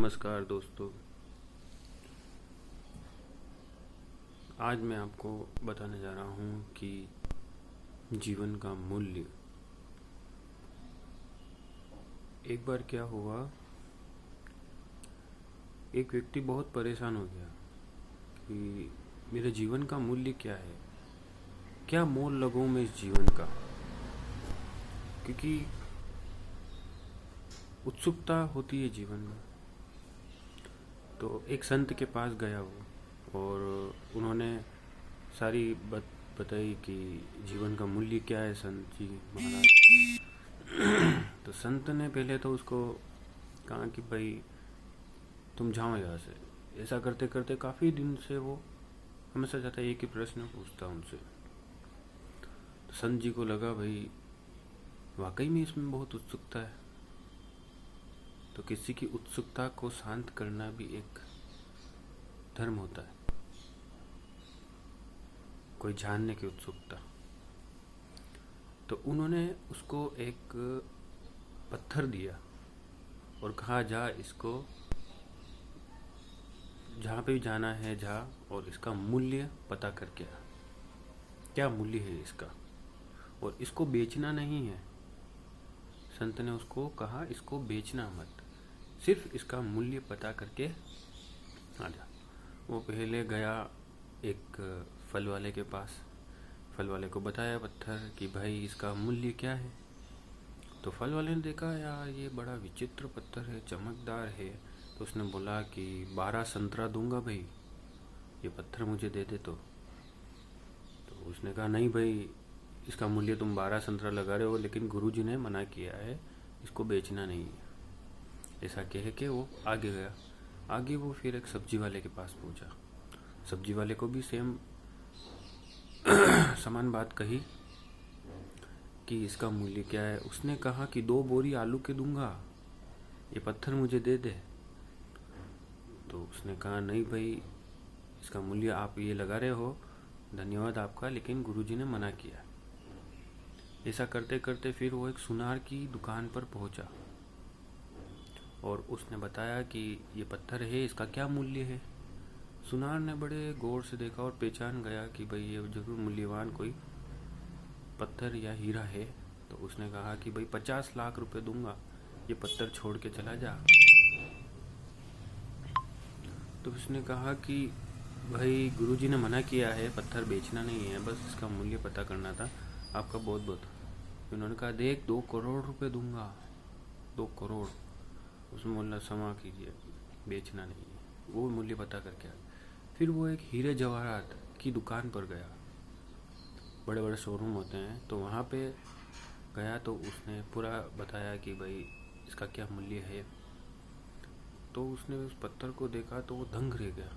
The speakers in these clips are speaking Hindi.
नमस्कार दोस्तों। आज मैं आपको बताने जा रहा हूँ कि जीवन का मूल्य। एक बार क्या हुआ, एक व्यक्ति बहुत परेशान हो गया कि मेरे जीवन का मूल्य क्या है, क्या मोल लगाऊं मैं इस जीवन का। क्योंकि उत्सुकता होती है जीवन में। तो एक संत के पास गया वो, और उन्होंने सारी बताई कि जीवन का मूल्य क्या है संत जी महाराज। तो संत ने पहले तो उसको कहा कि भाई तुम जाओ यहाँ से। ऐसा करते करते काफ़ी दिन से वो हमेशा जाता एक ही प्रश्न पूछता उनसे। तो संत जी को लगा भाई वाकई में इसमें बहुत उत्सुकता है। तो किसी की उत्सुकता को शांत करना भी एक धर्म होता है, कोई जानने की उत्सुकता। तो उन्होंने उसको एक पत्थर दिया और कहा जा, इसको जहाँ पे भी जाना है जा और इसका मूल्य पता करके आ, क्या मूल्य है इसका, और इसको बेचना नहीं है। संत ने उसको कहा इसको बेचना मत, सिर्फ इसका मूल्य पता करके आ जा। वो पहले गया एक फल वाले के पास, फल वाले को बताया पत्थर कि भाई इसका मूल्य क्या है। तो फल वाले ने देखा यार ये बड़ा विचित्र पत्थर है, चमकदार है। तो उसने बोला कि 12 संतरा दूंगा भाई, ये पत्थर मुझे दे दे। तो उसने कहा नहीं भाई, इसका मूल्य तुम 12 संतरा लगा रहे हो, लेकिन गुरुजी ने मना किया है, इसको बेचना नहीं है। ऐसा कह के वो आगे गया। आगे वो फिर एक सब्जी वाले के पास पहुंचा। सब्जी वाले को भी सेम समान बात कही कि इसका मूल्य क्या है। उसने कहा कि 2 बोरी आलू के दूंगा, ये पत्थर मुझे दे दे। तो उसने कहा नहीं भाई, इसका मूल्य आप ये लगा रहे हो, धन्यवाद आपका, लेकिन गुरुजी ने मना किया। ऐसा करते करते फिर वो एक सुनार की दुकान पर पहुंचा और उसने बताया कि ये पत्थर है, इसका क्या मूल्य है। सुनार ने बड़े गौर से देखा और पहचान गया कि भाई ये जरूर मूल्यवान कोई पत्थर या हीरा है। तो उसने कहा कि भाई 50 लाख रुपए दूंगा, ये पत्थर छोड़ के चला जा। तो उसने कहा कि भाई गुरुजी ने मना किया है, पत्थर बेचना नहीं है, बस इसका मूल्य पता करना था, आपका बहुत बहुत। उन्होंने कहा देख 2 करोड़ रुपए दूंगा, 2 करोड़। उसने बोला क्षमा कीजिए, बेचना नहीं है, वो मूल्य पता करके आ। फिर वो एक हीरे जवाहरात की दुकान पर गया, बड़े बड़े शोरूम होते हैं, तो वहाँ पे गया। तो उसने पूरा बताया कि भाई इसका क्या मूल्य है। तो उसने उस पत्थर को देखा तो वो दंग रह गया,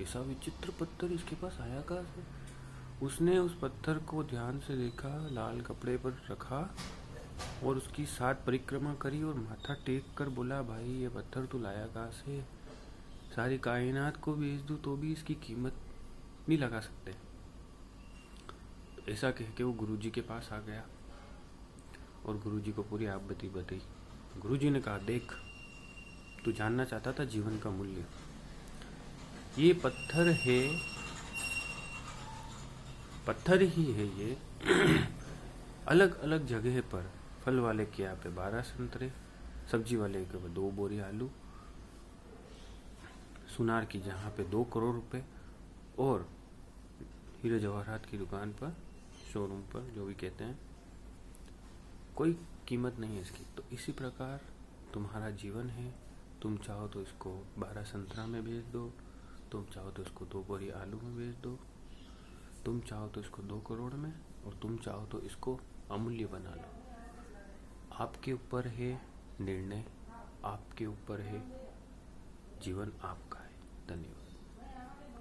ऐसा विचित्र पत्थर इसके पास आया कहाँ से। उसने उस पत्थर को ध्यान से देखा, लाल कपड़े पर रखा और उसकी 7 परिक्रमा करी और माथा टेक कर बोला भाई ये पत्थर तू लाया कहाँ से, सारी कायनात को बेच दूँ तो भी इसकी कीमत नहीं लगा सकते। ऐसा कह के वो गुरुजी के पास आ गया और गुरुजी को पूरी आप बताई। गुरुजी ने कहा देख, तू जानना चाहता था जीवन का मूल्य, ये पत्थर है, पत्थर ही है ये। अलग अलग जगह पर फल वाले के यहाँ पे 12 संतरे, सब्जी वाले के 2 बोरी आलू, सुनार की जहाँ पे 2 करोड़ रुपए, और हीरे जवाहरात की दुकान पर, शोरूम पर, जो भी कहते हैं, कोई कीमत नहीं है इसकी। तो इसी प्रकार तुम्हारा जीवन है। तुम चाहो तो इसको 12 संतरा में बेच दो, तुम चाहो तो इसको 2 बोरी आलू में बेच दो, तुम चाहो तो इसको 2 करोड़ में, और तुम चाहो तो इसको अमूल्य बना लो। आपके ऊपर है निर्णय, आपके ऊपर है, जीवन आपका है। धन्यवाद।